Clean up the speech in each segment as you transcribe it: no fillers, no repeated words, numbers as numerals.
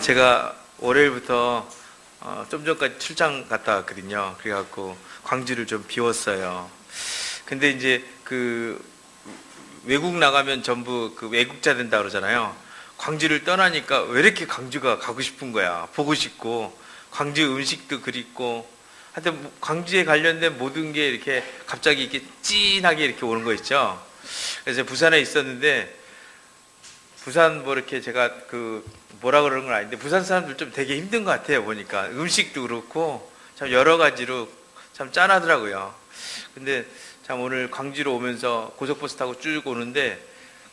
제가 월요일부터 좀 전까지 출장 갔다 왔거든요. 그래갖고 광주를 좀 비웠어요. 근데 이제 그 외국 나가면 전부 그 외국자 된다 그러잖아요. 광주를 떠나니까 왜 이렇게 광주가 가고 싶은 거야. 보고 싶고 광주 음식도 그립고 하여튼 광주에 관련된 모든 게 이렇게 갑자기 이렇게 찐하게 이렇게 오는 거 있죠. 그래서 부산에 있었는데 부산 뭐 이렇게 제가 그 뭐라 그러는 건 아닌데 부산 사람들 좀 되게 힘든 것 같아요. 보니까 음식도 그렇고 참 여러 가지로 참 짠하더라고요. 근데 참 오늘 광주로 오면서 고속버스 타고 쭉 오는데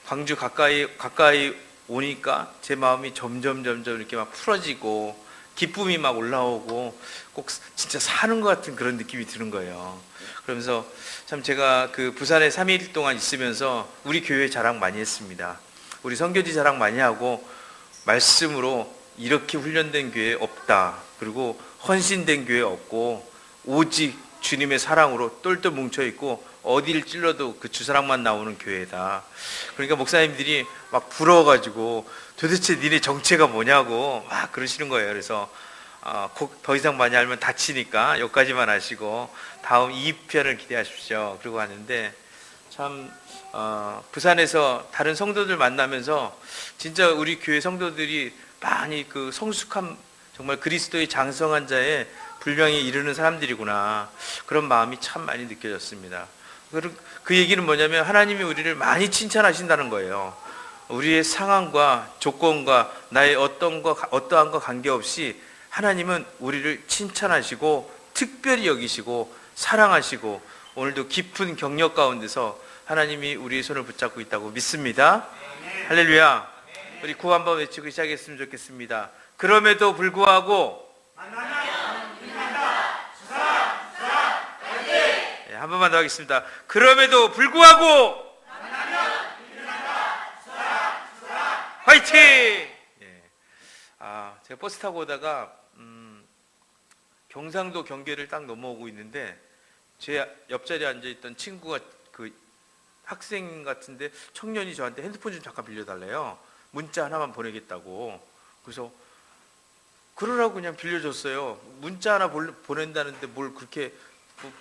광주 가까이 오니까 제 마음이 점점 이렇게 막 풀어지고 기쁨이 막 올라오고 꼭 진짜 사는 것 같은 그런 느낌이 드는 거예요. 그러면서 참 제가 그 부산에 3일 동안 있으면서 우리 교회 자랑 많이 했습니다. 우리 선교지 자랑 많이 하고 말씀으로 이렇게 훈련된 교회 없다. 그리고 헌신된 교회 없고 오직 주님의 사랑으로 똘똘 뭉쳐있고 어디를 찔러도 그 주사랑만 나오는 교회다. 그러니까 목사님들이 막 부러워가지고 도대체 니네 정체가 뭐냐고 막 그러시는 거예요. 그래서 더 이상 많이 알면 다치니까 여기까지만 하시고 다음 2편을 기대하십시오. 그러고 왔는데 참 부산에서 다른 성도들 만나면서 진짜 우리 교회 성도들이 많이 그 성숙한 정말 그리스도의 장성한 자의 분량에 이르는 사람들이구나 그런 마음이 참 많이 느껴졌습니다. 그 얘기는 뭐냐면 하나님이 우리를 많이 칭찬하신다는 거예요. 우리의 상황과 조건과 나의 어떠한과 관계없이 하나님은 우리를 칭찬하시고 특별히 여기시고 사랑하시고 오늘도 깊은 경력 가운데서 하나님이 우리의 손을 붙잡고 있다고 믿습니다. 할렐루야. 우리 구호 한번 외치고 시작했으면 좋겠습니다. 그럼에도 불구하고 한 번만 더 하겠습니다. 그럼에도 불구하고 화이팅! 제가 버스 타고 오다가 경상도 경계를 딱 넘어오고 있는데 제 옆자리에 앉아있던 친구가 그 학생 같은데 청년이 저한테 핸드폰 좀 잠깐 빌려달래요. 문자 하나만 보내겠다고. 그래서 그러라고 그냥 빌려줬어요. 문자 하나 보낸다는데 뭘 그렇게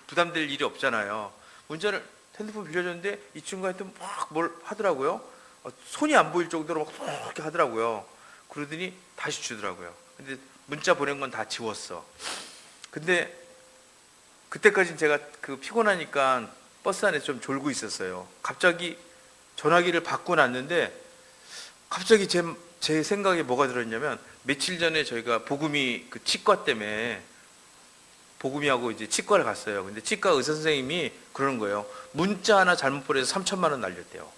부담될 일이 없잖아요. 문자를 핸드폰 빌려줬는데 이 친구가 하여튼 막 뭘 하더라고요. 손이 안 보일 정도로 막 이렇게 하더라고요. 그러더니 다시 주더라고요. 근데 문자 보낸 건 다 지웠어. 근데 그때까지는 제가 그 피곤하니까 버스 안에 좀 졸고 있었어요. 갑자기 전화기를 받고 났는데 갑자기 제 생각에 뭐가 들었냐면 며칠 전에 저희가 복음이 그 치과 때문에 복음이하고 이제 치과를 갔어요. 근데 치과 의사 선생님이 그러는 거예요. 문자 하나 잘못 보내서 3천만 원 날렸대요.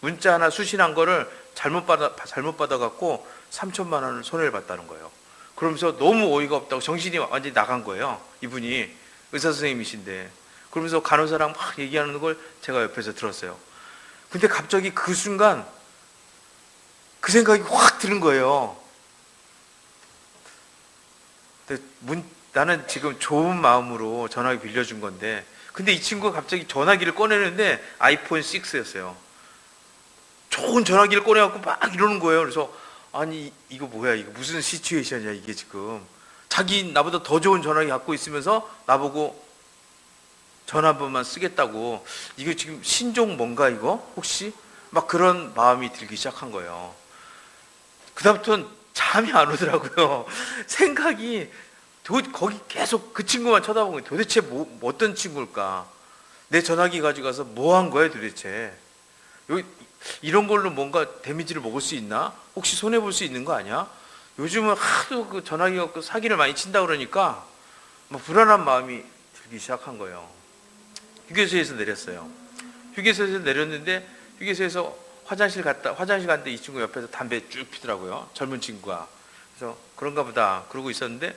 문자 하나 수신한 거를 잘못 받아갖고 3천만 원을 손해를 봤다는 거예요. 그러면서 너무 어이가 없다고 정신이 완전히 나간 거예요. 이분이 의사 선생님이신데. 그러면서 간호사랑 막 얘기하는 걸 제가 옆에서 들었어요. 근데 갑자기 그 순간 그 생각이 확 드는 거예요. 나는 지금 좋은 마음으로 전화기 빌려준 건데 근데 이 친구가 갑자기 전화기를 꺼내는데 아이폰 6였어요. 좋은 전화기를 꺼내갖고 막 이러는 거예요. 그래서 아니 이거 뭐야, 이거 무슨 시츄에이션이야 이게 지금. 자기 나보다 더 좋은 전화기 갖고 있으면서 나보고 전화 한 번만 쓰겠다고. 이거 지금 신종 뭔가 이거 혹시? 막 그런 마음이 들기 시작한 거예요. 그다음부터는 잠이 안 오더라고요. 생각이 거기 계속 그 친구만 쳐다보는 거예요. 도대체 어떤 친구일까? 내 전화기 가져가서 뭐 한 거야 도대체? 여기 이런 걸로 뭔가 데미지를 먹을 수 있나? 혹시 손해볼 수 있는 거 아니야? 요즘은 하도 그 전화기 갖고 사기를 많이 친다 그러니까 막 불안한 마음이 들기 시작한 거예요. 휴게소에서 내렸어요. 휴게소에서 내렸는데 휴게소에서 화장실 갔는데 이 친구 옆에서 담배 쭉 피더라고요. 젊은 친구가. 그래서 그런가 보다 그러고 있었는데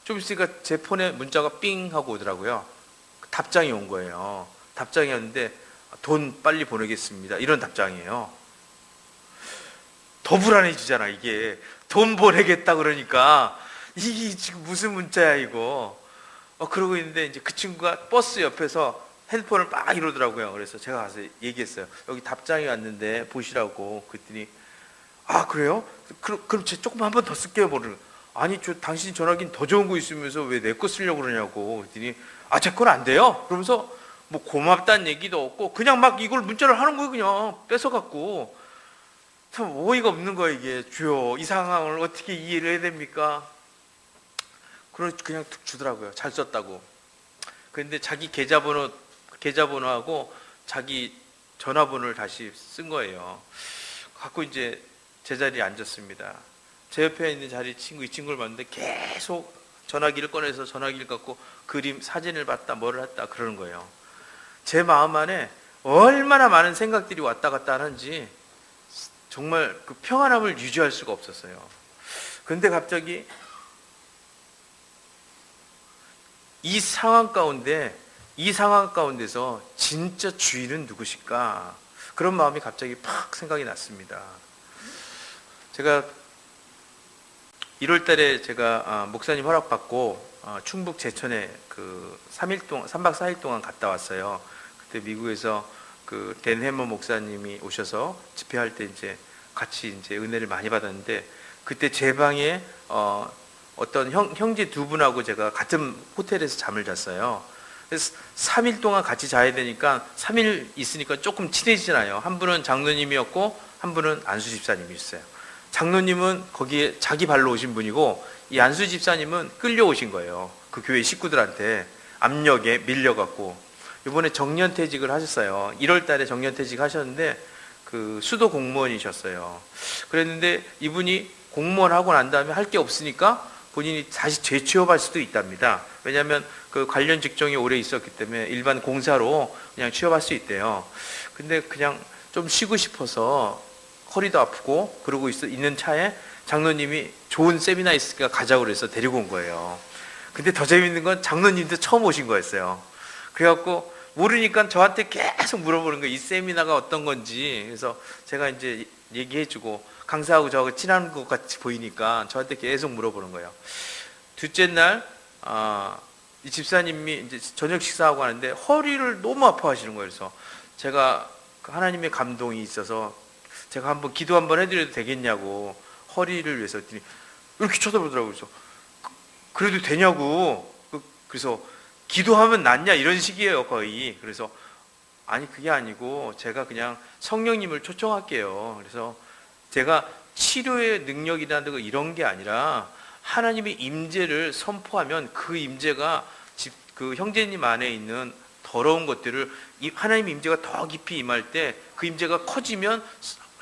좀 있으니까 제 폰에 문자가 삥 하고 오더라고요. 답장이 온 거예요. 답장이 왔는데 돈 빨리 보내겠습니다. 이런 답장이에요. 더 불안해지잖아 이게. 돈 보내겠다 그러니까 이게 지금 무슨 문자야 이거. 그러고 있는데 이제 그 친구가 버스 옆에서 핸드폰을 막 이러더라고요. 그래서 제가 가서 얘기했어요. 여기 답장이 왔는데 보시라고. 그랬더니 아, 그래요? 그럼 제가 조금 한 번 더 쓸게요. 뭐를. 아니, 당신 전화기는 더 좋은 거 있으면서 왜 내 거 쓰려고 그러냐고. 그랬더니, 아, 제 건 안 돼요? 그러면서 뭐 고맙다는 얘기도 없고 그냥 막 이걸 문자를 하는 거예요. 그냥 뺏어갖고. 참 어이가 없는 거예요. 이게 주요 이 상황을 어떻게 이해를 해야 됩니까? 그냥 툭 주더라고요. 잘 썼다고. 그런데 자기 계좌번호하고 자기 전화번호를 다시 쓴 거예요. 갖고 이제 제자리에 앉았습니다. 제 옆에 있는 이 친구를 봤는데 계속 전화기를 꺼내서 전화기를 갖고 그림, 사진을 봤다, 뭐를 했다 그러는 거예요. 제 마음 안에 얼마나 많은 생각들이 왔다 갔다 하는지 정말 그 평안함을 유지할 수가 없었어요. 그런데 갑자기 이 상황 가운데서 진짜 주인은 누구실까? 그런 마음이 갑자기 팍 생각이 났습니다. 제가 1월 달에 제가 목사님 허락받고 충북 제천에 그 3박 4일 동안 갔다 왔어요. 그때 미국에서 그 댄 해머 목사님이 오셔서 집회할 때 이제 같이 이제 은혜를 많이 받았는데, 그때 제 방에 어떤 형제 두 분하고 제가 같은 호텔에서 잠을 잤어요. 그래서 3일 동안 같이 자야 되니까 3일 있으니까 조금 친해지잖아요. 한 분은 장로님이었고 한 분은 안수 집사님이었어요. 장로님은 거기에 자기 발로 오신 분이고, 이 안수 집사님은 끌려오신 거예요. 그 교회 식구들한테 압력에 밀려갖고 이번에 정년퇴직을 하셨어요. 1월 달에 정년퇴직 하셨는데 그 수도 공무원이셨어요. 그랬는데 이분이 공무원 하고 난 다음에 할 게 없으니까 본인이 다시 재취업할 수도 있답니다. 왜냐하면 그 관련 직종이 오래 있었기 때문에 일반 공사로 그냥 취업할 수 있대요. 근데 그냥 좀 쉬고 싶어서 허리도 아프고 그러고 있는 차에 장로님이 좋은 세미나 있으니까 가자고 그래서 데리고 온 거예요. 근데 더 재밌는 건 장로님도 처음 오신 거였어요. 그래갖고 모르니까 저한테 계속 물어보는 거예요. 이 세미나가 어떤 건지. 그래서 제가 이제 얘기해주고, 강사하고 저하고 친한 것 같이 보이니까 저한테 계속 물어보는 거예요. 둘째 날 이 집사님이 이제 저녁 식사하고 하는데 허리를 너무 아파하시는 거예요. 그래서 제가 하나님의 감동이 있어서 제가 한번 기도 한번 해드려도 되겠냐고, 허리를 위해서 했더니 이렇게 쳐다보더라고요. 그래서 그래도 되냐고. 그래서 기도하면 낫냐 이런 식이에요 거의. 그래서 아니 그게 아니고 제가 그냥 성령님을 초청할게요. 그래서 제가 치료의 능력이라는 거 이런 게 아니라 하나님의 임재를 선포하면 그 임재가 그 형제님 안에 있는 더러운 것들을 하나님의 임재가 더 깊이 임할 때 그 임재가 커지면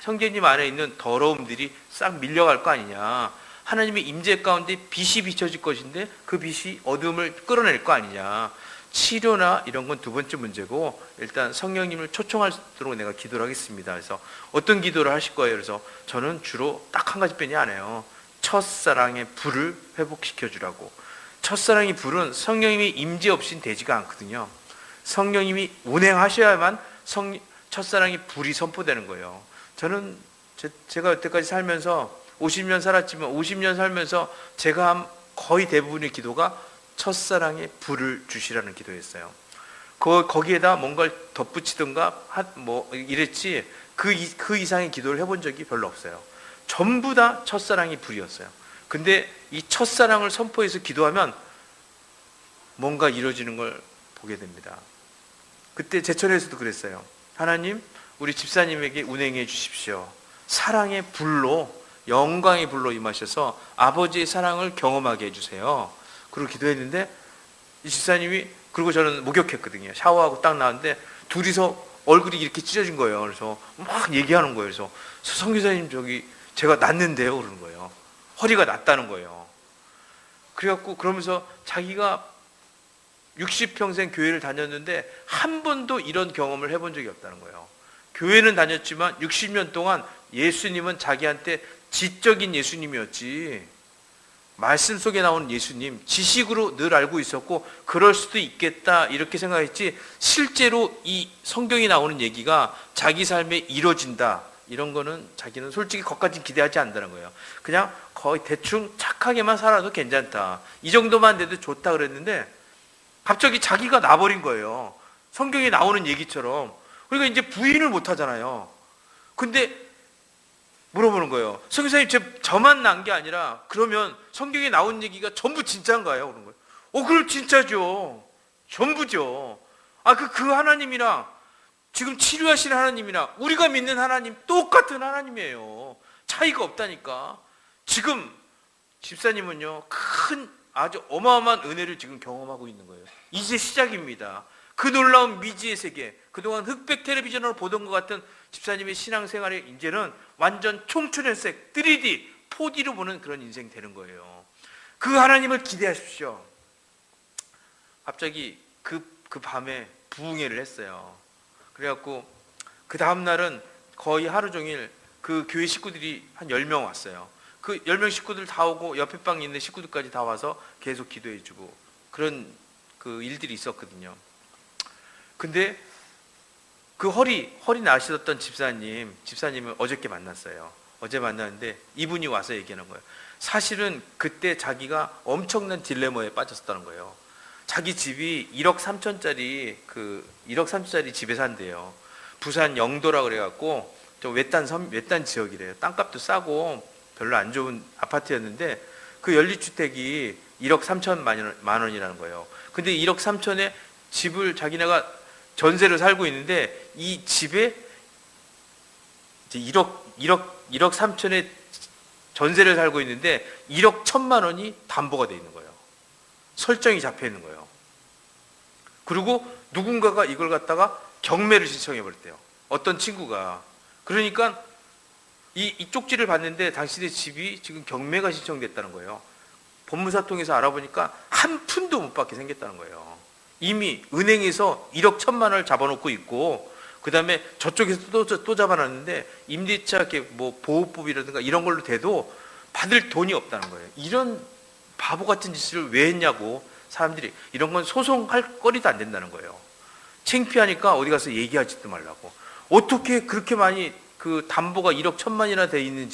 형제님 안에 있는 더러움들이 싹 밀려갈 거 아니냐. 하나님의 임재 가운데 빛이 비춰질 것인데 그 빛이 어둠을 끌어낼 거 아니냐. 치료나 이런 건 두 번째 문제고, 일단 성령님을 초청할수록 내가 기도를 하겠습니다. 그래서 어떤 기도를 하실 거예요? 그래서 저는 주로 딱 한 가지 뿐이 아니에요. 첫사랑의 불을 회복시켜 주라고. 첫사랑의 불은 성령님이 임재 없이는 되지가 않거든요. 성령님이 운행하셔야만 첫사랑의 불이 선포되는 거예요. 저는 제가 여태까지 살면서 50년 살았지만 50년 살면서 제가 한 거의 대부분의 기도가 첫사랑의 불을 주시라는 기도였어요. 거기에다 뭔가를 덧붙이든가 뭐 이랬지 그 이상의 기도를 해본 적이 별로 없어요. 전부 다 첫사랑의 불이었어요. 근데 이 첫사랑을 선포해서 기도하면 뭔가 이루어지는 걸 보게 됩니다. 그때 제천에서도 그랬어요. 하나님, 우리 집사님에게 운행해 주십시오. 사랑의 불로, 영광의 불로 임하셔서 아버지의 사랑을 경험하게 해주세요. 그리고 기도했는데 이 집사님이, 그리고 저는 목욕했거든요. 샤워하고 딱 나왔는데 둘이서 얼굴이 이렇게 찢어진 거예요. 그래서 막 얘기하는 거예요. 그래서 성교사님 제가 낫는데요 그러는 거예요. 허리가 낫다는 거예요. 그래갖고 그러면서 자기가 60평생 교회를 다녔는데 한 번도 이런 경험을 해본 적이 없다는 거예요. 교회는 다녔지만 60년 동안 예수님은 자기한테 지적인 예수님이었지, 말씀 속에 나오는 예수님, 지식으로 늘 알고 있었고 그럴 수도 있겠다 이렇게 생각했지, 실제로 이 성경에 나오는 얘기가 자기 삶에 이루어진다 이런 거는 자기는 솔직히 거기까지 기대하지 않는다는 거예요. 그냥 거의 대충 착하게만 살아도 괜찮다, 이 정도만 돼도 좋다 그랬는데 갑자기 자기가 나버린 거예요. 성경에 나오는 얘기처럼. 그러니까 이제 부인을 못 하잖아요. 근데 물어보는 거예요. 성교사님, 저만 난 게 아니라 그러면 성경에 나온 얘기가 전부 진짜인가요? 그런 거예요. 그럼 진짜죠. 전부죠. 그 하나님이랑 지금 치료하시는 하나님이랑 우리가 믿는 하나님 똑같은 하나님이에요. 차이가 없다니까. 지금 집사님은요, 큰 아주 어마어마한 은혜를 지금 경험하고 있는 거예요. 이제 시작입니다. 그 놀라운 미지의 세계, 그동안 흑백 텔레비전으로 보던 것 같은 집사님의 신앙생활이 이제는 완전 총천연색 3D, 4D로 보는 그런 인생 되는 거예요. 그 하나님을 기대하십시오. 갑자기 그 밤에 부흥회를 했어요. 그래갖고 그 다음날은 거의 하루 종일 그 교회 식구들이 한 10명 왔어요. 그 10명 식구들 다 오고 옆에 방에 있는 식구들까지 다 와서 계속 기도해주고 그런 그 일들이 있었거든요. 근데 그 허리 나시던 집사님을 어저께 만났어요. 어제 만났는데 이분이 와서 얘기하는 거예요. 사실은 그때 자기가 엄청난 딜레마에 빠졌었다는 거예요. 자기 집이 1억 3천짜리 집에 산대요. 부산 영도라 그래갖고 좀 외딴 지역이래요. 땅값도 싸고 별로 안 좋은 아파트였는데 그 연립주택이 1억 3천만 원이라는 거예요. 근데 1억 3천에 집을 자기네가 전세로 살고 있는데 이 집에 이제 1억 3천에 전세를 살고 있는데 1억 1천만 원이 담보가 돼 있는 거예요. 설정이 잡혀 있는 거예요. 그리고 누군가가 이걸 갖다가 경매를 신청해 버렸대요. 어떤 친구가. 그러니까 이 쪽지를 봤는데 당신의 집이 지금 경매가 신청됐다는 거예요. 법무사 통해서 알아보니까 한 푼도 못 받게 생겼다는 거예요. 이미 은행에서 1억 1천만 원을 잡아놓고 있고 그 다음에 저쪽에서 또 잡아놨는데 임대차 뭐 보호법이라든가 이런 걸로 돼도 받을 돈이 없다는 거예요. 이런 바보 같은 짓을 왜 했냐고 사람들이. 이런 건 소송할 거리도 안 된다는 거예요. 창피하니까 어디 가서 얘기하지도 말라고. 어떻게 그렇게 많이 그 담보가 1억 1천만이나 돼 있는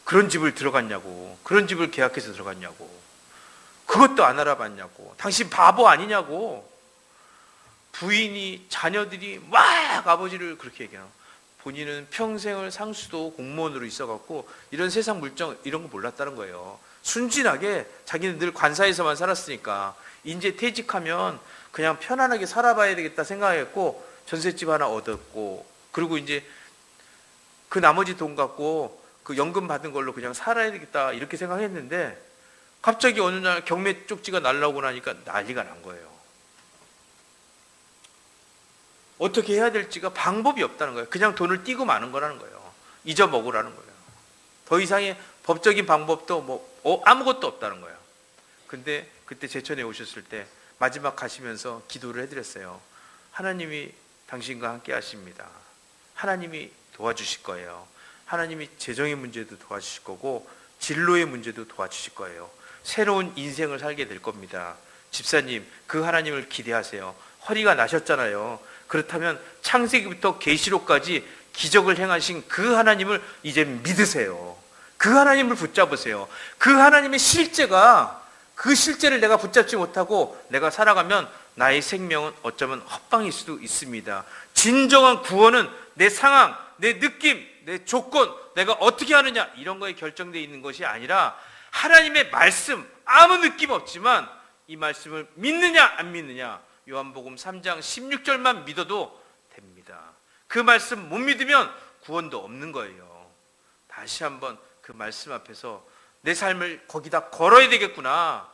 그런 집을 들어갔냐고. 그런 집을 계약해서 들어갔냐고. 그것도 안 알아봤냐고. 당신 바보 아니냐고. 부인이 자녀들이 막 아버지를 그렇게 얘기해요. 본인은 평생을 상수도 공무원으로 있어갖고 이런 세상 물정 이런 거 몰랐다는 거예요. 순진하게 자기는 늘 관사에서만 살았으니까 이제 퇴직하면 그냥 편안하게 살아봐야 되겠다 생각했고 전셋집 하나 얻었고 그리고 이제 그 나머지 돈 갖고 그 연금 받은 걸로 그냥 살아야 되겠다 이렇게 생각했는데 갑자기 어느 날 경매 쪽지가 날라오고 나니까 난리가 난 거예요. 어떻게 해야 될지가 방법이 없다는 거예요. 그냥 돈을 띄고 마는 거라는 거예요. 잊어먹으라는 거예요. 더 이상의 법적인 방법도 아무것도 없다는 거예요. 근데 그때 제천에 오셨을 때 마지막 가시면서 기도를 해드렸어요. 하나님이 당신과 함께 하십니다. 하나님이 도와주실 거예요. 하나님이 재정의 문제도 도와주실 거고 진로의 문제도 도와주실 거예요. 새로운 인생을 살게 될 겁니다. 집사님, 그 하나님을 기대하세요. 허리가 나셨잖아요. 그렇다면 창세기부터 계시록까지 기적을 행하신 그 하나님을 이제 믿으세요. 그 하나님을 붙잡으세요. 그 하나님의 그 실제를 내가 붙잡지 못하고 내가 살아가면 나의 생명은 어쩌면 헛방일 수도 있습니다. 진정한 구원은 내 상황, 내 느낌, 내 조건, 내가 어떻게 하느냐 이런 거에 결정되어 있는 것이 아니라 하나님의 말씀, 아무 느낌 없지만 이 말씀을 믿느냐 안 믿느냐, 요한복음 3장 16절만 믿어도 됩니다. 그 말씀 못 믿으면 구원도 없는 거예요. 다시 한번 그 말씀 앞에서 내 삶을 거기다 걸어야 되겠구나.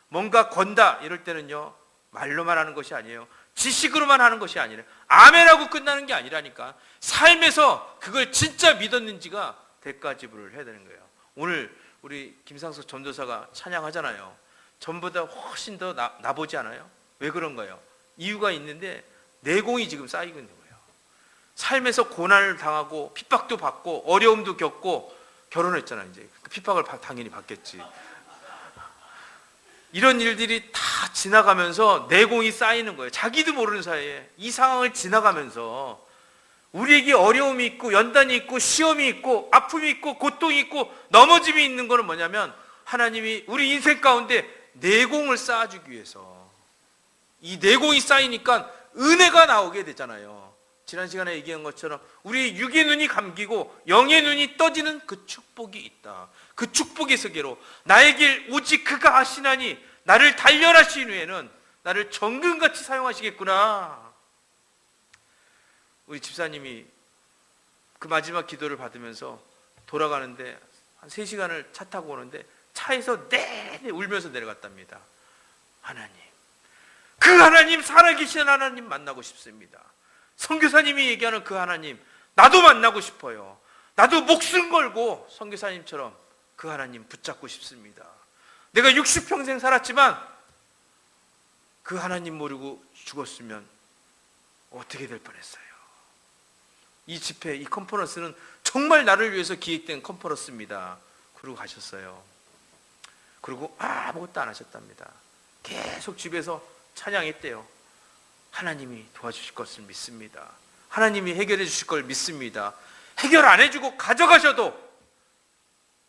뭔가 건다 이럴 때는요, 말로만 하는 것이 아니에요. 지식으로만 하는 것이 아니라 아멘하고 끝나는 게 아니라니까. 삶에서 그걸 진짜 믿었는지가 대가지불을 해야 되는 거예요. 오늘 우리 김상석 전도사가 찬양하잖아요. 전보다 훨씬 더 나보지 않아요? 왜 그런 거예요? 이유가 있는데 내공이 지금 쌓이고 있는 거예요. 삶에서 고난을 당하고 핍박도 받고 어려움도 겪고 결혼했잖아요. 이제 그 핍박을 당연히 받겠지. 이런 일들이 다 지나가면서 내공이 쌓이는 거예요. 자기도 모르는 사이에 이 상황을 지나가면서 우리에게 어려움이 있고 연단이 있고 시험이 있고 아픔이 있고 고통이 있고 넘어짐이 있는 거는 뭐냐면 하나님이 우리 인생 가운데 내공을 쌓아주기 위해서, 이 내공이 쌓이니까 은혜가 나오게 되잖아요. 지난 시간에 얘기한 것처럼 우리 육의 눈이 감기고 영의 눈이 떠지는 그 축복이 있다. 그 축복의 세계로 나의 길 오직 그가 하시나니 나를 단련하신 후에는 나를 정금같이 사용하시겠구나. 우리 집사님이 그 마지막 기도를 받으면서 돌아가는데 한 3시간을 차 타고 오는데 차에서 내내 울면서 내려갔답니다. 하나님, 그 하나님, 살아계신 하나님 만나고 싶습니다. 선교사님이 얘기하는 그 하나님 나도 만나고 싶어요. 나도 목숨 걸고 선교사님처럼 그 하나님 붙잡고 싶습니다. 내가 60평생 살았지만 그 하나님 모르고 죽었으면 어떻게 될 뻔했어요. 이 집회, 이 컨퍼런스는 정말 나를 위해서 기획된 컨퍼런스입니다. 그러고 가셨어요. 그리고 아무것도 안 하셨답니다. 계속 집에서 찬양했대요. 하나님이 도와주실 것을 믿습니다. 하나님이 해결해 주실 걸 믿습니다. 해결 안 해주고 가져가셔도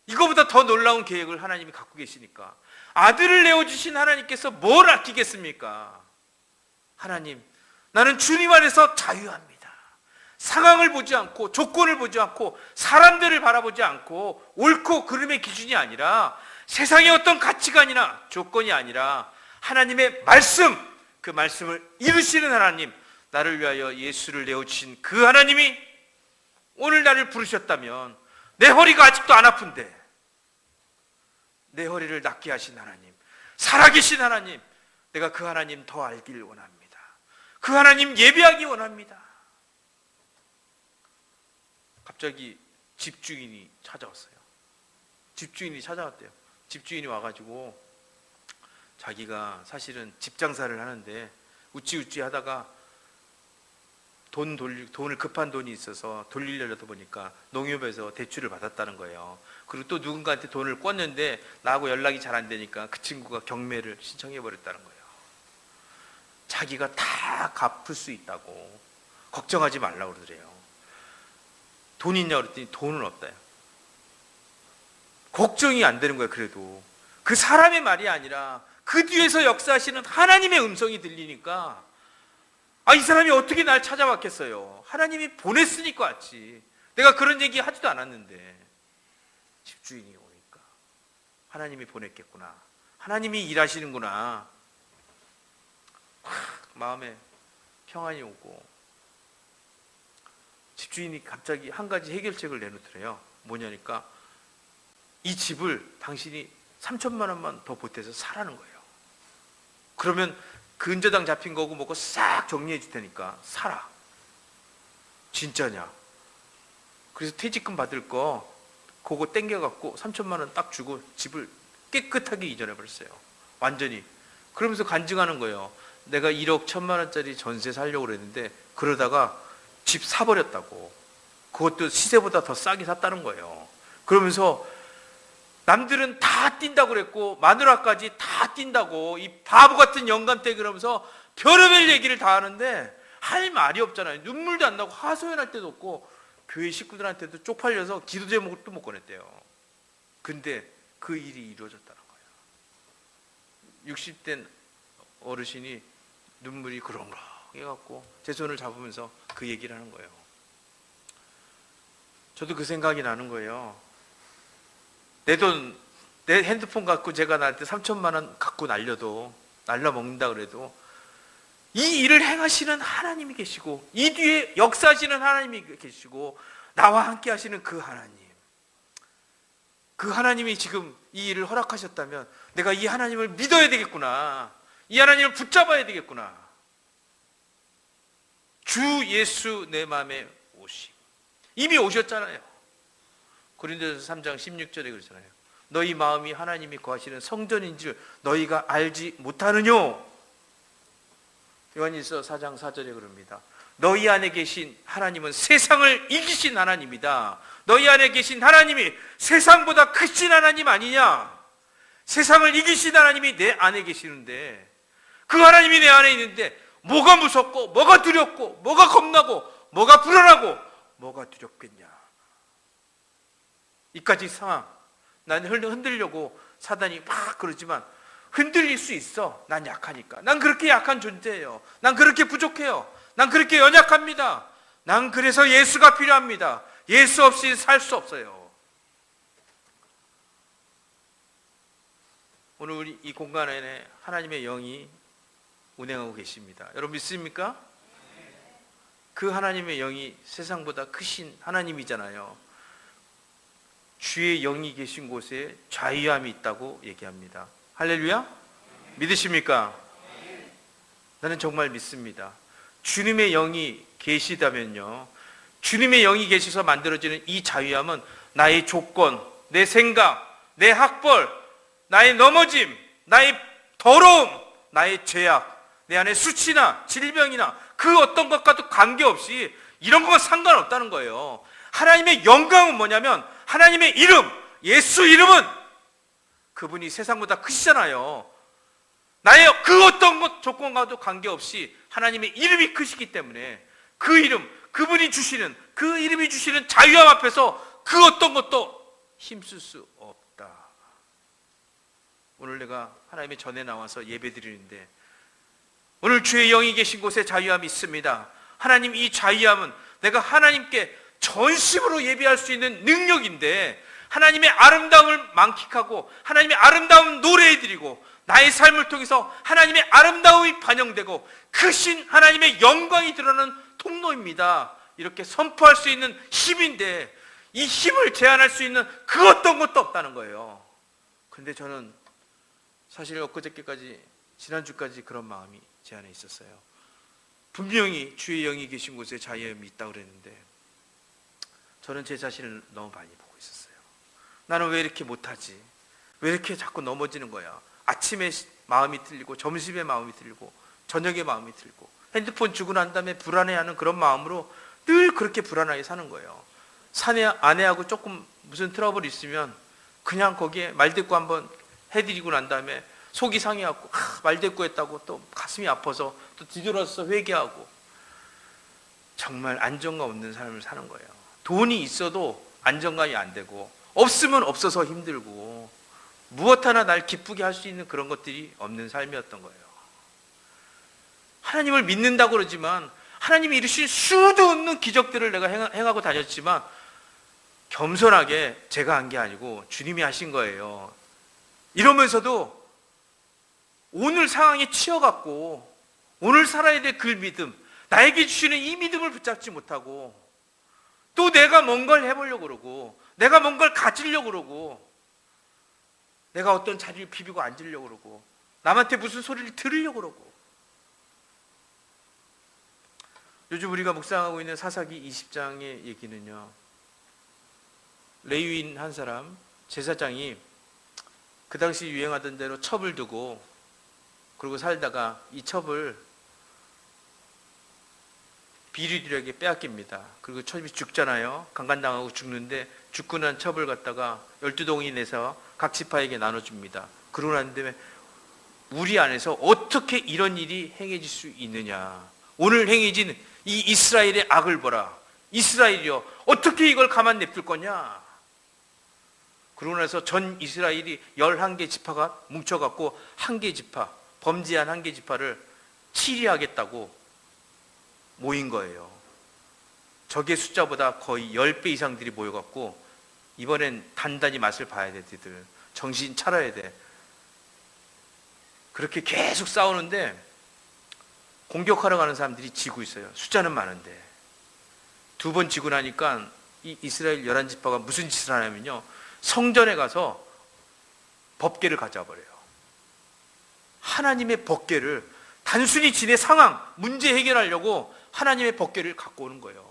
이거보다 더 놀라운 계획을 하나님이 갖고 계시니까 아들을 내어주신 하나님께서 뭘 아끼겠습니까? 하나님, 나는 주님 안에서 자유합니다. 상황을 보지 않고 조건을 보지 않고 사람들을 바라보지 않고 옳고 그름의 기준이 아니라 세상의 어떤 가치관이나 조건이 아니라 하나님의 말씀, 그 말씀을 이루시는 하나님, 나를 위하여 예수를 내어주신 그 하나님이 오늘 나를 부르셨다면 내 허리가 아직도 안 아픈데 내 허리를 낫게 하신 하나님, 살아계신 하나님, 내가 그 하나님 더 알길 원합니다. 그 하나님 예배하기 원합니다. 갑자기 집주인이 찾아왔어요. 집주인이 찾아왔대요. 집주인이 와가지고 자기가 사실은 집 장사를 하는데 우찌우찌 하다가 돈을 급한 돈이 있어서 돌리려다 보니까 농협에서 대출을 받았다는 거예요. 그리고 또 누군가한테 돈을 꿨는데 나하고 연락이 잘 안 되니까 그 친구가 경매를 신청해 버렸다는 거예요. 자기가 다 갚을 수 있다고 걱정하지 말라고 그러더래요. 돈 있냐고 그랬더니 돈은 없다요. 걱정이 안 되는 거예요. 그래도 그 사람의 말이 아니라 그 뒤에서 역사하시는 하나님의 음성이 들리니까 이 사람이 어떻게 날 찾아왔겠어요. 하나님이 보냈으니까 왔지. 내가 그런 얘기 하지도 않았는데. 집주인이 오니까 하나님이 보냈겠구나. 하나님이 일하시는구나. 마음에 평안이 오고 집주인이 갑자기 한 가지 해결책을 내놓더래요. 뭐냐니까 이 집을 당신이 3천만 원만 더 보태서 사라는 거예요. 그러면 근저당 잡힌 거고 뭐고 싹 정리해 줄 테니까 사라. 진짜냐? 그래서 퇴직금 받을 거 그거 땡겨갖고 3천만 원 딱 주고 집을 깨끗하게 이전해 버렸어요. 완전히. 그러면서 간증하는 거예요. 내가 1억 1천만 원짜리 전세 살려고 그랬는데 그러다가 집 사버렸다고. 그것도 시세보다 더 싸게 샀다는 거예요. 그러면서 남들은 다 뛴다고 그랬고 마누라까지 다 뛴다고 이 바보 같은 영감때 그러면서 별의별 얘기를 다 하는데 할 말이 없잖아요. 눈물도 안 나고 하소연할 때도 없고 교회 식구들한테도 쪽팔려서 기도 제목도 못 꺼냈대요. 근데 그 일이 이루어졌다는 거예요. 60된 어르신이 눈물이 그렁그렁 해갖고 제 손을 잡으면서 그 얘기를 하는 거예요. 저도 그 생각이 나는 거예요. 내 돈, 내 핸드폰 갖고 제가 나한테 3천만 원 갖고 날려먹는다 그래도 이 일을 행하시는 하나님이 계시고 이 뒤에 역사하시는 하나님이 계시고 나와 함께 하시는 그 하나님, 그 하나님이 지금 이 일을 허락하셨다면 내가 이 하나님을 믿어야 되겠구나. 이 하나님을 붙잡아야 되겠구나. 주 예수 내 마음에 오심. 이미 오셨잖아요. 고린도전서 3장 16절에 그러잖아요. 너희 마음이 하나님이 거하시는 성전인 줄 너희가 알지 못하느뇨. 요한일서 4장 4절에 그럽니다. 너희 안에 계신 하나님은 세상을 이기신 하나님이다. 너희 안에 계신 하나님이 세상보다 크신 하나님 아니냐. 세상을 이기신 하나님이 내 안에 계시는데 그 하나님이 내 안에 있는데 뭐가 무섭고 뭐가 두렵고 뭐가 겁나고 뭐가 불안하고 뭐가 두렵겠냐. 이까지 상황, 난 흔들려고 사단이 막 그러지만 흔들릴 수 있어. 난 약하니까. 난 그렇게 약한 존재예요. 난 그렇게 부족해요. 난 그렇게 연약합니다. 난 그래서 예수가 필요합니다. 예수 없이 살 수 없어요. 오늘 우리 이 공간 안에 하나님의 영이 운행하고 계십니다. 여러분 믿습니까? 그 하나님의 영이 세상보다 크신 하나님이잖아요. 주의 영이 계신 곳에 자유함이 있다고 얘기합니다. 할렐루야? 믿으십니까? 나는 정말 믿습니다. 주님의 영이 계시다면요, 주님의 영이 계셔서 만들어지는 이 자유함은 나의 조건, 내 생각, 내 학벌, 나의 넘어짐, 나의 더러움, 나의 죄악, 내 안에 수치나 질병이나 그 어떤 것과도 관계없이 이런 것과 상관없다는 거예요. 하나님의 영광은 뭐냐면 하나님의 이름, 예수 이름은 그분이 세상보다 크시잖아요. 나의 그 어떤 것 조건과도 관계없이 하나님의 이름이 크시기 때문에 그 이름, 그분이 주시는, 그 이름이 주시는 자유함 앞에서 그 어떤 것도 힘쓸 수 없다. 오늘 내가 하나님의 전에 나와서 예배 드리는데 오늘 주의 영이 계신 곳에 자유함이 있습니다. 하나님, 이 자유함은 내가 하나님께 전심으로 예배할 수 있는 능력인데 하나님의 아름다움을 만끽하고 하나님의 아름다움 노래해드리고 나의 삶을 통해서 하나님의 아름다움이 반영되고 크신 하나님의 영광이 드러나는 통로입니다. 이렇게 선포할 수 있는 힘인데 이 힘을 제한할 수 있는 그 어떤 것도 없다는 거예요. 그런데 저는 사실 엊그저께까지, 지난주까지 그런 마음이 제 안에 있었어요. 분명히 주의 영이 계신 곳에 자유함이 있다고 그랬는데 저는 제 자신을 너무 많이 보고 있었어요. 나는 왜 이렇게 못하지? 왜 이렇게 자꾸 넘어지는 거야? 아침에 마음이 틀리고 점심에 마음이 틀리고 저녁에 마음이 틀리고 핸드폰 주고 난 다음에 불안해하는 그런 마음으로 늘 그렇게 불안하게 사는 거예요. 사내 아내하고 조금 무슨 트러블이 있으면 그냥 거기에 말대꾸 한번 해드리고 난 다음에 속이 상해갖고 말대꾸 했다고 또 가슴이 아파서 또 뒤돌아서 회개하고 정말 안정감 없는 삶을 사는 거예요. 돈이 있어도 안정감이 안 되고 없으면 없어서 힘들고 무엇 하나 날 기쁘게 할 수 있는 그런 것들이 없는 삶이었던 거예요. 하나님을 믿는다고 그러지만 하나님이 이루신 수도 없는 기적들을 내가 행하고 다녔지만 겸손하게 제가 한 게 아니고 주님이 하신 거예요. 이러면서도 오늘 상황에 치여갖고 오늘 살아야 될 그 믿음, 나에게 주시는 이 믿음을 붙잡지 못하고 또 내가 뭔가를 해보려고 그러고 내가 뭔가를 가지려고 그러고 내가 어떤 자리를 비비고 앉으려고 그러고 남한테 무슨 소리를 들으려고 그러고 요즘 우리가 묵상하고 있는 사사기 20장의 얘기는요, 레위인 한 사람, 제사장이 그 당시 유행하던 대로 첩을 두고 그리고 살다가 이 첩을 비리들에게 빼앗깁니다. 그리고 첩이 죽잖아요. 강간당하고 죽는데 죽고 난 첩을 갖다가 12동이 내서 각 지파에게 나눠줍니다. 그러고 난 다음에 우리 안에서 어떻게 이런 일이 행해질 수 있느냐. 오늘 행해진 이 이스라엘의 악을 보라. 이스라엘이여, 어떻게 이걸 가만 냅둘 거냐. 그러고 나서 전 이스라엘이 11개 지파가 뭉쳐갖고 한 개 지파, 범죄한 한 개 지파를 치리하겠다고 모인 거예요. 적의 숫자보다 거의 10배 이상들이 모여갖고 이번엔 단단히 맛을 봐야 돼. 니들 정신 차려야 돼. 그렇게 계속 싸우는데 공격하러 가는 사람들이 지고 있어요. 숫자는 많은데. 두 번 지고 나니까 이 이스라엘 11지파가 무슨 짓을 하냐면요, 성전에 가서 법궤를 가져와 버려요. 하나님의 법궤를 단순히 지네 상황, 문제 해결하려고 하나님의 법궤를 갖고 오는 거예요.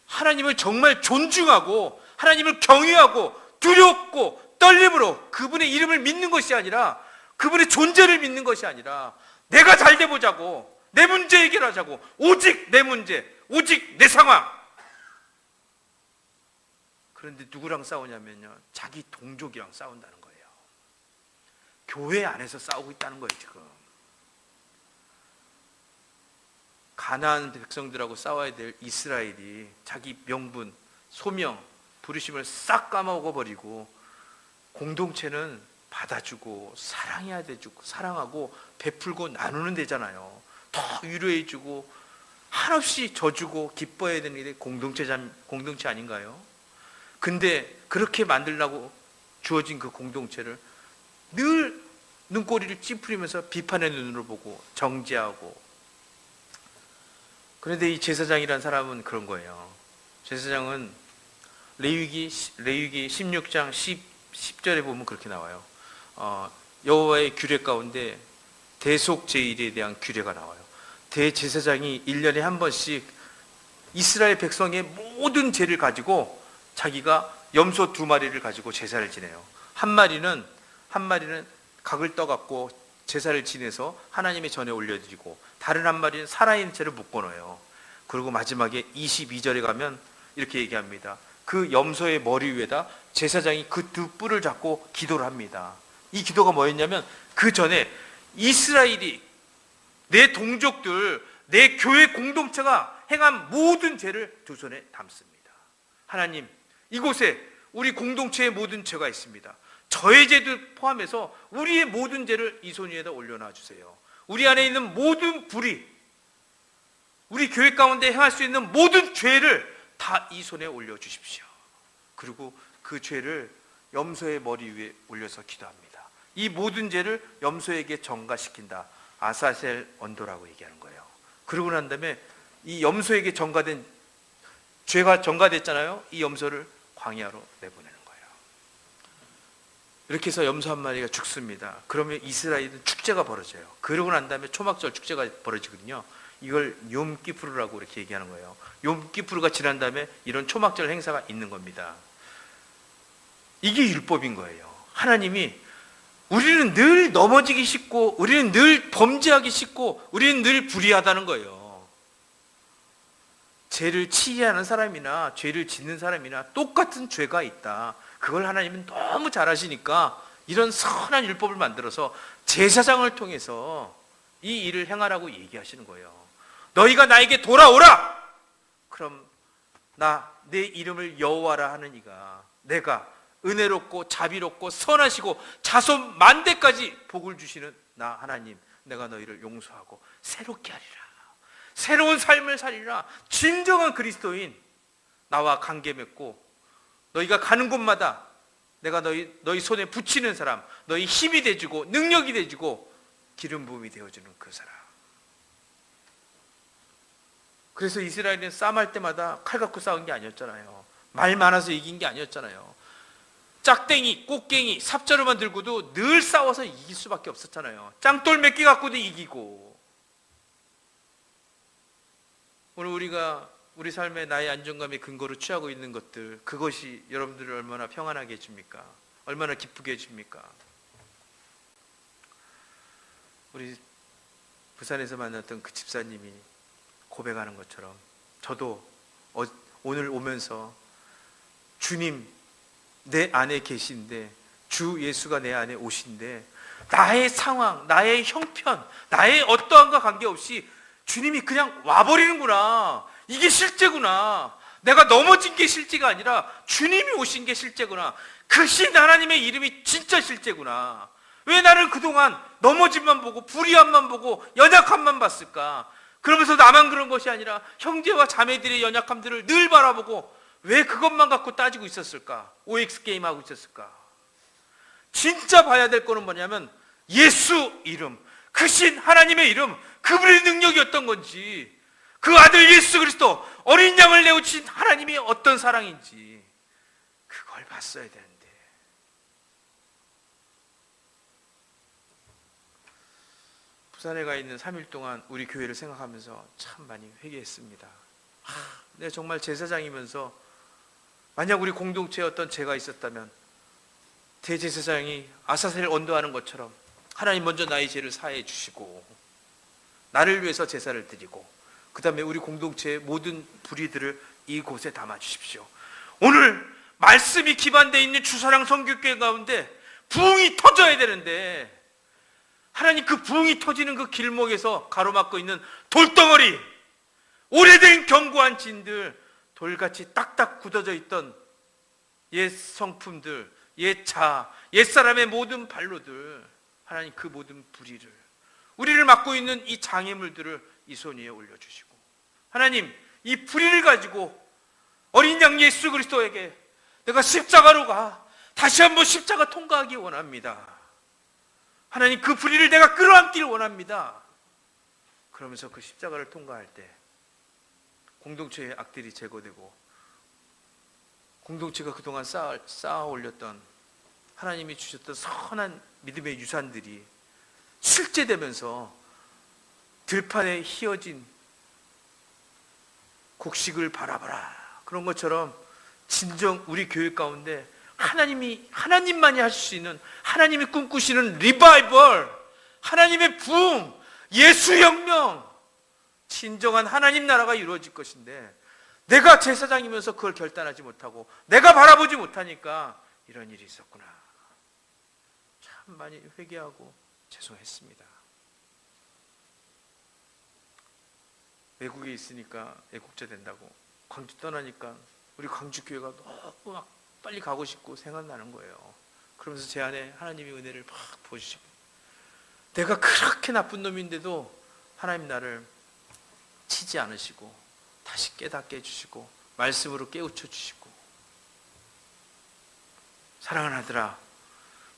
하나님을 정말 존중하고 하나님을 경외하고 두렵고 떨림으로 그분의 이름을 믿는 것이 아니라, 그분의 존재를 믿는 것이 아니라 내가 잘 돼보자고, 내 문제 해결하자고, 오직 내 문제, 오직 내 상황. 그런데 누구랑 싸우냐면요, 자기 동족이랑 싸운다는 거예요. 교회 안에서 싸우고 있다는 거예요. 지금 가나안 백성들하고 싸워야 될 이스라엘이 자기 명분, 소명, 부르심을 싹 까먹어버리고 공동체는 받아주고 사랑해야 되고 사랑하고 베풀고 나누는 데잖아요. 더 위로해주고 한없이 져주고 기뻐해야 되는 게 공동체 아닌가요? 근데 그렇게 만들려고 주어진 그 공동체를 늘 눈꼬리를 찌푸리면서 비판의 눈으로 보고 정죄하고. 그런데 이 제사장이란 사람은 그런 거예요. 제사장은 레위기 16장 10절에 보면 그렇게 나와요. 여호와의 규례 가운데 대속제일에 대한 규례가 나와요. 대제사장이 1년에 한 번씩 이스라엘 백성의 모든 죄를 가지고 자기가 염소 2마리를 가지고 제사를 지내요. 한 마리는 각을 떠갖고 제사를 지내서 하나님의 전에 올려드리고, 다른 한 마리는 살아있는 채를 묶어놓아요. 그리고 마지막에 22절에 가면 이렇게 얘기합니다. 그 염소의 머리 위에다 제사장이 그 2뿔을 잡고 기도를 합니다. 이 기도가 뭐였냐면, 그 전에 이스라엘이, 내 동족들, 내 교회 공동체가 행한 모든 죄를 두 손에 담습니다. 하나님, 이곳에 우리 공동체의 모든 죄가 있습니다. 저의 죄도 포함해서 우리의 모든 죄를 이 손 위에다 올려놔 주세요. 우리 안에 있는 모든 불의, 우리 교회 가운데 행할 수 있는 모든 죄를 다 이 손에 올려주십시오. 그리고 그 죄를 염소의 머리 위에 올려서 기도합니다. 이 모든 죄를 염소에게 전가시킨다. 아사셀 언도라고 얘기하는 거예요. 그러고 난 다음에 이 염소에게 전가된, 죄가 전가됐잖아요. 이 염소를 광야로 내보내는 거예요. 이렇게 해서 염소 한 마리가 죽습니다. 그러면 이스라엘은 축제가 벌어져요. 그러고 난 다음에 초막절 축제가 벌어지거든요. 이걸 욤기푸르라고 이렇게 얘기하는 거예요. 욤기푸르가 지난 다음에 이런 초막절 행사가 있는 겁니다. 이게 율법인 거예요. 하나님이, 우리는 늘 넘어지기 쉽고, 우리는 늘 범죄하기 쉽고, 우리는 늘 불의하다는 거예요. 죄를 치하는 사람이나 죄를 짓는 사람이나 똑같은 죄가 있다. 그걸 하나님은 너무 잘 아시니까 이런 선한 율법을 만들어서 제사장을 통해서 이 일을 행하라고 얘기하시는 거예요. 너희가 나에게 돌아오라! 그럼 내 이름을 여호와라 하는 이가, 내가 은혜롭고 자비롭고 선하시고 자손 만대까지 복을 주시는 나 하나님, 내가 너희를 용서하고 새롭게 하리라. 새로운 삶을 살리라. 진정한 그리스도인, 나와 관계 맺고 너희가 가는 곳마다 내가 너희 손에 붙이는 사람, 너희 힘이 되주고 능력이 되주고 기름 부음이 되어주는 그 사람. 그래서 이스라엘은 싸움할 때마다 칼 갖고 싸운 게 아니었잖아요. 말 많아서 이긴 게 아니었잖아요. 짝땡이, 꽃갱이, 삽자루만 들고도 늘 싸워서 이길 수밖에 없었잖아요. 짱돌 몇 개 갖고도 이기고. 오늘 우리가 우리 삶의 나의 안정감의 근거로 취하고 있는 것들, 그것이 여러분들을 얼마나 평안하게 해줍니까? 얼마나 기쁘게 해줍니까? 우리 부산에서 만났던 그 집사님이 고백하는 것처럼, 저도 오늘 오면서 주님 내 안에 계신데, 주 예수가 내 안에 오신데, 나의 상황, 나의 형편, 나의 어떠함과 관계없이 주님이 그냥 와버리는구나. 이게 실제구나. 내가 넘어진 게 실제가 아니라 주님이 오신 게 실제구나. 그 신 하나님의 이름이 진짜 실제구나. 왜 나를 그동안 넘어짐만 보고 불의함만 보고 연약함만 봤을까? 그러면서 나만 그런 것이 아니라 형제와 자매들의 연약함들을 늘 바라보고 왜 그것만 갖고 따지고 있었을까? OX 게임하고 있었을까? 진짜 봐야 될 거는 뭐냐면 예수 이름, 그 신 하나님의 이름, 그분의 능력이 어떤 건지, 그 아들 예수 그리스도 어린 양을 내어주신 하나님이 어떤 사랑인지 그걸 봤어야 되는데, 부산에 가 있는 3일 동안 우리 교회를 생각하면서 참 많이 회개했습니다. 내가 정말 제사장이면서 만약 우리 공동체에 어떤 죄가 있었다면 대제사장이 아사셀을 언도하는 것처럼 하나님 먼저 나의 죄를 사해 주시고 나를 위해서 제사를 드리고 그 다음에 우리 공동체의 모든 불의들을 이곳에 담아 주십시오. 오늘 말씀이 기반되어 있는 주사랑 성교회 가운데 부흥이 터져야 되는데, 하나님 그 부흥이 터지는 그 길목에서 가로막고 있는 돌덩어리, 오래된 견고한 진들, 돌같이 딱딱 굳어져 있던 옛 성품들, 옛 자, 옛사람의 모든 발로들, 하나님 그 모든 불의를, 우리를 막고 있는 이 장애물들을 이 손 위에 올려주시고 하나님, 이 불의를 가지고 어린 양 예수 그리스도에게 내가 십자가로 가 다시 한번 십자가 통과하기 원합니다. 하나님, 그 불의를 내가 끌어안길 원합니다. 그러면서 그 십자가를 통과할 때 공동체의 악들이 제거되고 공동체가 그동안 쌓아 올렸던 하나님이 주셨던 선한 믿음의 유산들이 실제되면서 들판에 휘어진 곡식을 바라봐라, 그런 것처럼 진정 우리 교회 가운데 하나님만이 하실 수 있는, 하나님이 꿈꾸시는 리바이벌, 하나님의 부흥, 예수혁명, 진정한 하나님 나라가 이루어질 것인데 내가 제사장이면서 그걸 결단하지 못하고 내가 바라보지 못하니까 이런 일이 있었구나. 참 많이 회개하고 죄송했습니다. 외국에 있으니까 애국자 된다고 광주 떠나니까 우리 광주 교회가 너무 막 빨리 가고 싶고 생각나는 거예요. 그러면서 제 안에 하나님의 은혜를 막 부어주시고, 내가 그렇게 나쁜 놈인데도 하나님 나를 치지 않으시고 다시 깨닫게 해주시고 말씀으로 깨우쳐 주시고, 사랑하는 아들아,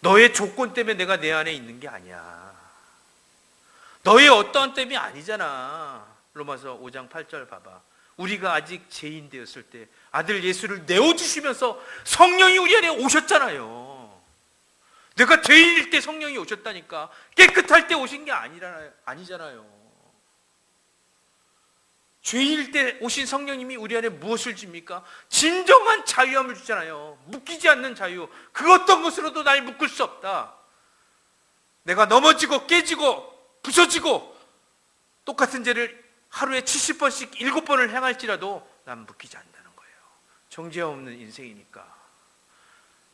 너의 조건 때문에 내가 내 안에 있는 게 아니야. 너의 어떠한 때문이 아니잖아. 로마서 5장 8절 봐봐. 우리가 아직 죄인 되었을 때 아들 예수를 내어주시면서 성령이 우리 안에 오셨잖아요. 내가 죄인일 때 성령이 오셨다니까. 깨끗할 때 오신 게 아니잖아요. 죄인일 때 오신 성령님이 우리 안에 무엇을 줍니까? 진정한 자유함을 주잖아요. 묶이지 않는 자유. 그 어떤 것으로도 날 묶을 수 없다. 내가 넘어지고 깨지고 부서지고 똑같은 죄를 하루에 70번씩 7번을 행할지라도 난 묶이지 않는다는 거예요. 정죄 없는 인생이니까.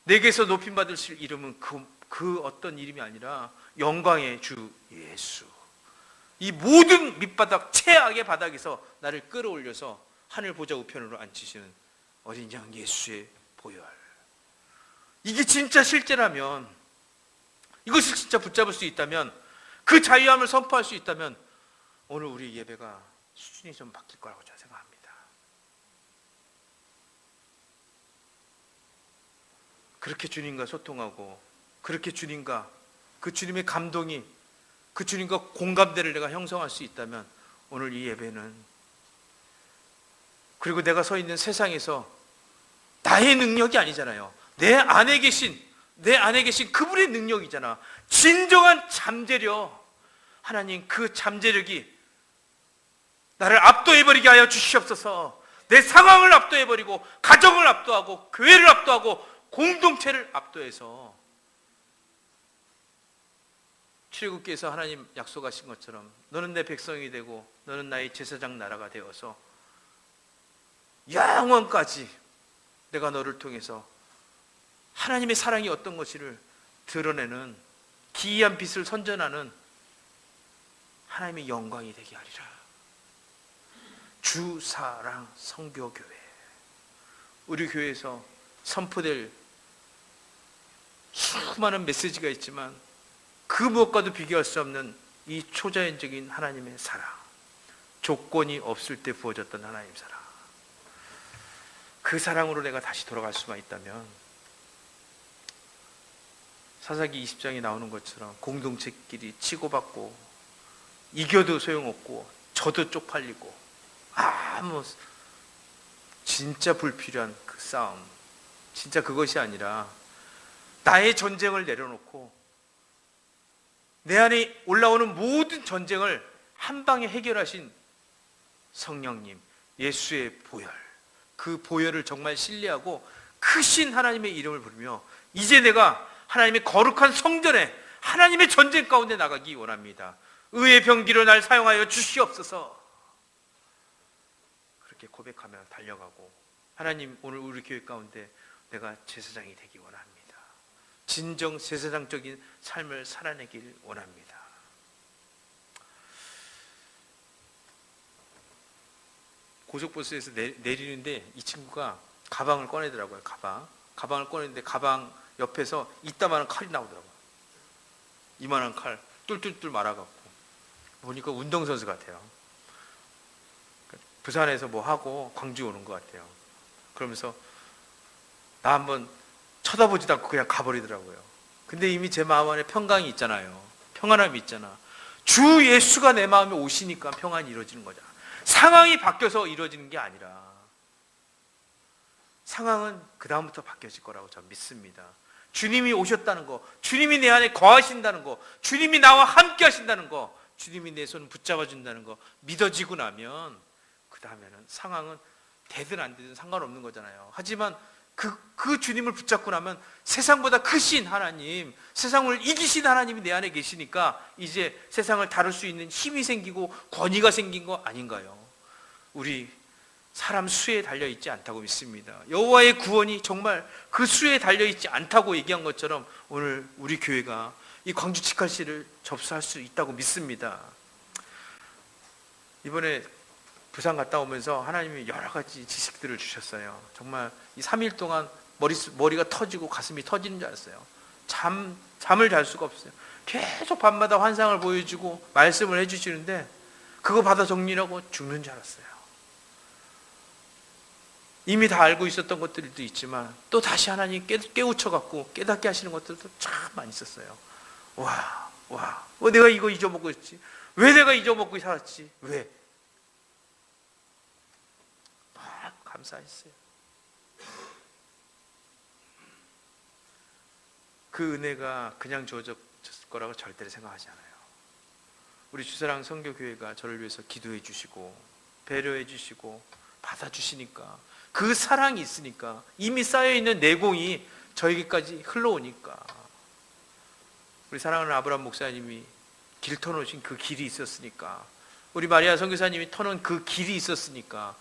내게서 높임받으실 이름은 그 어떤 이름이 아니라 영광의 주 예수. 이 모든 밑바닥, 최악의 바닥에서 나를 끌어올려서 하늘 보좌 우편으로 앉히시는 어린 양 예수의 보혈. 이게 진짜 실제라면, 이것을 진짜 붙잡을 수 있다면, 그 자유함을 선포할 수 있다면 오늘 우리 예배가 수준이 좀 바뀔 거라고 저는 생각합니다. 그렇게 주님과 소통하고, 그렇게 주님과 그 주님의 감동이, 그 주님과 공감대를 내가 형성할 수 있다면 오늘 이 예배는, 그리고 내가 서 있는 세상에서 나의 능력이 아니잖아요. 내 안에 계신 그분의 능력이잖아. 진정한 잠재력, 하나님, 그 잠재력이 나를 압도해버리게 하여 주시옵소서. 내 상황을 압도해버리고 가정을 압도하고 교회를 압도하고 공동체를 압도해서 출애굽기에서 하나님 약속하신 것처럼 너는 내 백성이 되고 너는 나의 제사장 나라가 되어서 영원까지 내가 너를 통해서 하나님의 사랑이 어떤 것인지를 드러내는 기이한 빛을 선전하는 하나님의 영광이 되게 하리라. 주사랑 선교교회, 우리 교회에서 선포될 수많은 메시지가 있지만 그 무엇과도 비교할 수 없는 이 초자연적인 하나님의 사랑, 조건이 없을 때 부어졌던 하나님 사랑, 그 사랑으로 내가 다시 돌아갈 수만 있다면 사사기 20장에 나오는 것처럼 공동체끼리 치고받고 이겨도 소용없고 져도 쪽팔리고 진짜 불필요한 그 싸움, 진짜 그것이 아니라 나의 전쟁을 내려놓고 내 안에 올라오는 모든 전쟁을 한 방에 해결하신 성령님, 예수의 보혈, 그 보혈을 정말 신뢰하고 크신 하나님의 이름을 부르며 이제 내가 하나님의 거룩한 성전에 하나님의 전쟁 가운데 나가기 원합니다. 의의 병기로 날 사용하여 주시옵소서. 그렇게 고백하며 달려가고, 하나님, 오늘 우리 교회 가운데 내가 제사장이 되기 원합니다. 진정 제사장적인 삶을 살아내길 원합니다. 고속버스에서 내리는데 이 친구가 가방을 꺼내더라고요. 가방을 꺼내는데 가방 옆에서 이따만한 칼이 나오더라고요. 이만한 칼 뚫뚫뚫 말아갖고, 보니까 운동선수 같아요. 부산에서 뭐 하고 광주 오는 것 같아요. 그러면서 나 한번 쳐다보지도 않고 그냥 가버리더라고요. 근데 이미 제 마음 안에 평강이 있잖아요. 평안함이 있잖아. 주 예수가 내 마음에 오시니까 평안이 이루어지는 거잖아. 상황이 바뀌어서 이루어지는 게 아니라 상황은 그 다음부터 바뀌어질 거라고 저는 믿습니다. 주님이 오셨다는 거, 주님이 내 안에 거하신다는 거, 주님이 나와 함께 하신다는 거, 주님이 내 손 붙잡아 준다는 거 믿어지고 나면 그 다음에는 상황은 되든 안 되든 상관없는 거잖아요. 하지만 그 주님을 붙잡고 나면 세상보다 크신 하나님, 세상을 이기신 하나님이 내 안에 계시니까 이제 세상을 다룰 수 있는 힘이 생기고 권위가 생긴 거 아닌가요? 우리 사람 수에 달려있지 않다고 믿습니다. 여호와의 구원이 정말 그 수에 달려있지 않다고 얘기한 것처럼 오늘 우리 교회가 이 광주 치칼시를 접수할 수 있다고 믿습니다. 이번에 부산 갔다 오면서 하나님이 여러 가지 지식들을 주셨어요. 정말 이 3일 동안 머리가 터지고 가슴이 터지는 줄 알았어요. 잠을 잘 수가 없어요. 계속 밤마다 환상을 보여주고 말씀을 해주시는데 그거 받아 정리하고 죽는 줄 알았어요. 이미 다 알고 있었던 것들도 있지만 또 다시 하나님 깨우쳐갖고 깨닫게 하시는 것들도 참 많이 있었어요. 왜 내가 이거 잊어먹고 있지? 왜 내가 잊어먹고 살았지? 왜? 감사했어요. 그 은혜가 그냥 주어졌을 거라고 절대로 생각하지 않아요. 우리 주사랑 선교교회가 저를 위해서 기도해 주시고 배려해 주시고 받아주시니까 그 사랑이 있으니까 이미 쌓여있는 내공이 저에게까지 흘러오니까 우리 사랑하는 아브라함 목사님이 길 터놓으신 그 길이 있었으니까 우리 마리아 선교사님이 터놓은 그 길이 있었으니까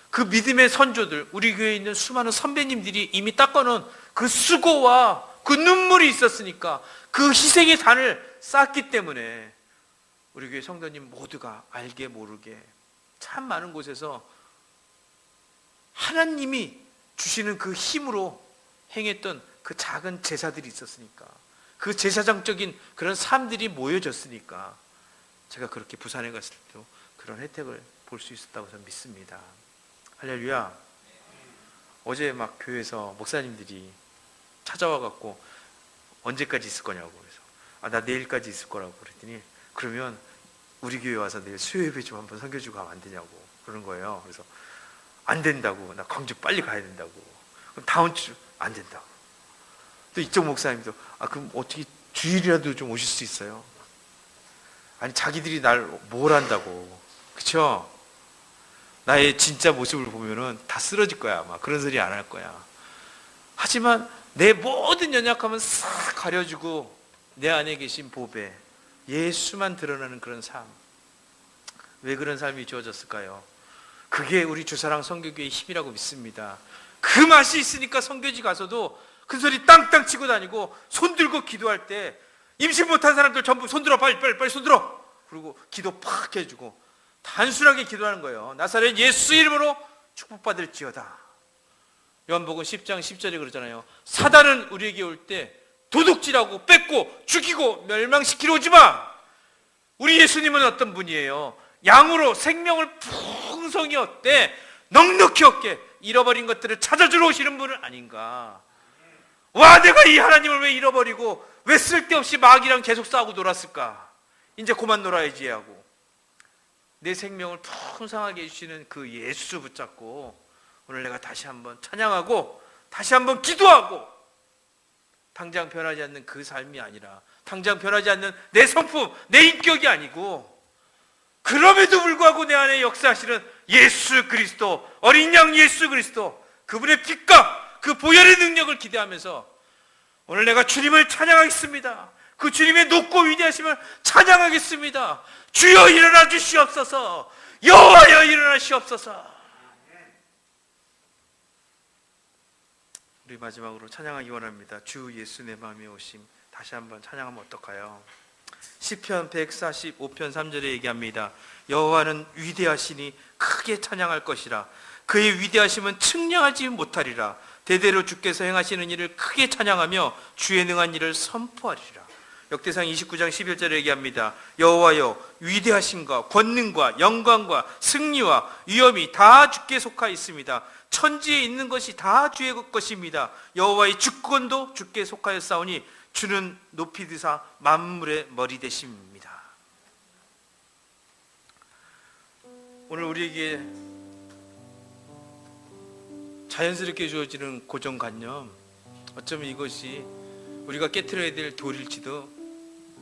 그 믿음의 선조들, 우리 교회에 있는 수많은 선배님들이 이미 닦아놓은 그 수고와 그 눈물이 있었으니까 그 희생의 단을 쌓았기 때문에 우리 교회 성도님 모두가 알게 모르게 참 많은 곳에서 하나님이 주시는 그 힘으로 행했던 그 작은 제사들이 있었으니까 그 제사장적인 그런 삶들이 모여졌으니까 제가 그렇게 부산에 갔을 때도 그런 혜택을 볼 수 있었다고 저는 믿습니다. 할렐루야. 어제 막 교회에서 목사님들이 찾아와 갖고 언제까지 있을 거냐고 그래서 나 내일까지 있을 거라고 그랬더니 그러면 우리 교회 와서 내일 수요예배 좀 한번 섬겨주고 가면 안 되냐고 그런 거예요. 그래서 안 된다고. 나 광주 빨리 가야 된다고. 그럼 다음 주 안 된다고. 또 이쪽 목사님도 그럼 어떻게 주일이라도 좀 오실 수 있어요? 아니 자기들이 날 뭘 한다고. 그쵸? 나의 진짜 모습을 보면은 다 쓰러질 거야. 아마 그런 소리 안 할 거야. 하지만 내 모든 연약함은 싹 가려주고 내 안에 계신 보배 예수만 드러나는 그런 삶. 왜 그런 삶이 주어졌을까요? 그게 우리 주사랑 선교교회의 힘이라고 믿습니다. 그 맛이 있으니까 선교지 가서도 큰 소리 땅땅 치고 다니고 손 들고 기도할 때 임신 못한 사람들 전부 손 들어. 빨리 손 들어. 그리고 기도 팍 해주고 단순하게 기도하는 거예요. 나사렛 예수 이름으로 축복받을지어다. 요한복음 10장 10절에 그러잖아요. 사단은 우리에게 올 때 도둑질하고 뺏고 죽이고 멸망시키러 오지 마. 우리 예수님은 어떤 분이에요? 양으로 생명을 풍성히 얻되 넉넉히 얻게 잃어버린 것들을 찾아주러 오시는 분은 아닌가. 내가 이 하나님을 왜 잃어버리고 왜 쓸데없이 마귀랑 계속 싸우고 놀았을까? 이제 그만 놀아야지 하고 내 생명을 풍성하게 해주시는 그 예수 붙잡고 오늘 내가 다시 한번 찬양하고 다시 한번 기도하고 당장 변하지 않는 그 삶이 아니라 당장 변하지 않는 내 성품, 내 인격이 아니고 그럼에도 불구하고 내 안에 역사하시는 예수 그리스도, 어린 양 예수 그리스도, 그분의 빛과 그 보혈의 능력을 기대하면서 오늘 내가 주님을 찬양하겠습니다. 그 주님의 높고 위대하심을 찬양하겠습니다. 주여 일어나 주시옵소서. 여호와여 일어나시옵소서. 우리 마지막으로 찬양하기 원합니다. 주 예수 내 마음에 오심. 다시 한번 찬양하면 어떨까요? 시편 145편 3절에 얘기합니다. 여호와는 위대하시니 크게 찬양할 것이라. 그의 위대하심은 측량하지 못하리라. 대대로 주께서 행하시는 일을 크게 찬양하며 주의 능한 일을 선포하리라. 역대상 29장 11절에 얘기합니다. 여호와여, 위대하심과 권능과 영광과 승리와 위엄이 다 주께 속하 있습니다. 천지에 있는 것이 다 주의 것입니다. 여호와의 주권도 주께 속하였사오니 주는 높이 드사 만물의 머리 되십니다. 오늘 우리에게 자연스럽게 주어지는 고정관념, 어쩌면 이것이 우리가 깨트려야 될 돌일지도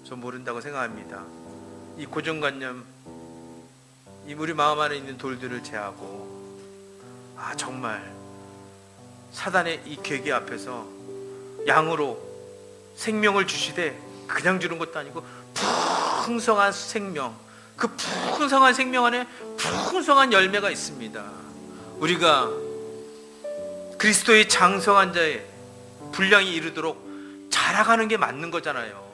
전 모른다고 생각합니다. 이 고정관념, 이 우리 마음 안에 있는 돌들을 제하고, 정말 사단의 이 괴계 앞에서 양으로 생명을 주시되 그냥 주는 것도 아니고 풍성한 생명, 그 풍성한 생명 안에 풍성한 열매가 있습니다. 우리가 그리스도의 장성한 자의 분량이 이르도록 자라가는 게 맞는 거잖아요.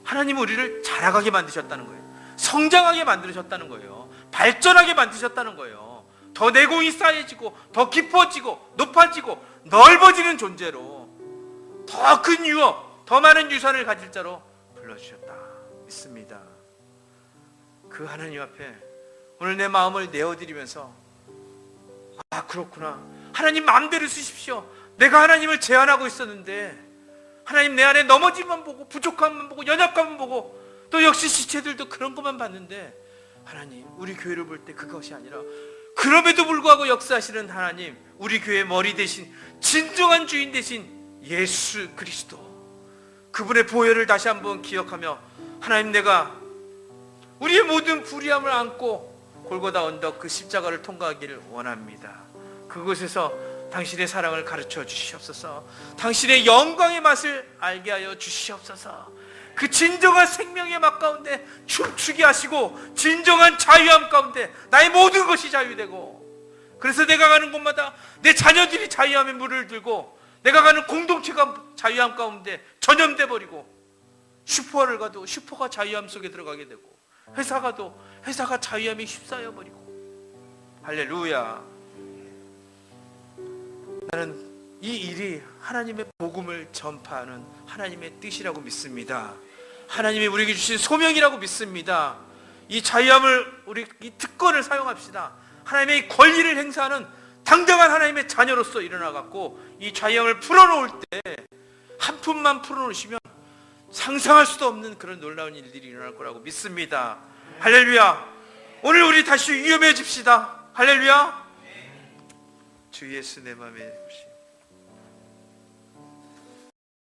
하나님은 우리를 자라가게 만드셨다는 거예요. 성장하게 만드셨다는 거예요. 발전하게 만드셨다는 거예요. 더 내공이 쌓여지고 더 깊어지고 높아지고 넓어지는 존재로, 더 큰 유업, 더 많은 유산을 가질 자로 불러주셨다 믿습니다. 그 하나님 앞에 오늘 내 마음을 내어드리면서, 그렇구나, 하나님 마음대로 쓰십시오. 내가 하나님을 제한하고 있었는데 하나님 내 안에 넘어짐만 보고 부족함만 보고 연약감만 보고 또 역시 지체들도 그런 것만 봤는데, 하나님 우리 교회를 볼 때 그것이 아니라 그럼에도 불구하고 역사하시는 하나님, 우리 교회의 머리 대신 진정한 주인 대신 예수 그리스도, 그분의 보혈을 다시 한번 기억하며, 하나님 내가 우리의 모든 불의함을 안고 골고다 언덕 그 십자가를 통과하기를 원합니다. 그곳에서 당신의 사랑을 가르쳐 주시옵소서. 당신의 영광의 맛을 알게 하여 주시옵소서. 그 진정한 생명의 맛 가운데 춤추게 하시고, 진정한 자유함 가운데 나의 모든 것이 자유되고, 그래서 내가 가는 곳마다 내 자녀들이 자유함의 물을 들고, 내가 가는 공동체가 자유함 가운데 전염돼 버리고, 슈퍼를 가도 슈퍼가 자유함 속에 들어가게 되고, 회사 가도 회사가 자유함에 휩싸여 버리고. 할렐루야. 나는 이 일이 하나님의 복음을 전파하는 하나님의 뜻이라고 믿습니다. 하나님이 우리에게 주신 소명이라고 믿습니다. 이 자유함을, 우리 이 특권을 사용합시다. 하나님의 권리를 행사하는 당당한 하나님의 자녀로서 일어나갖고 이 자유함을 풀어놓을 때, 한 푼만 풀어놓으시면 상상할 수도 없는 그런 놀라운 일들이 일어날 거라고 믿습니다. 할렐루야. 오늘 우리 다시 위험해집시다. 할렐루야. 주 예수 내 맘에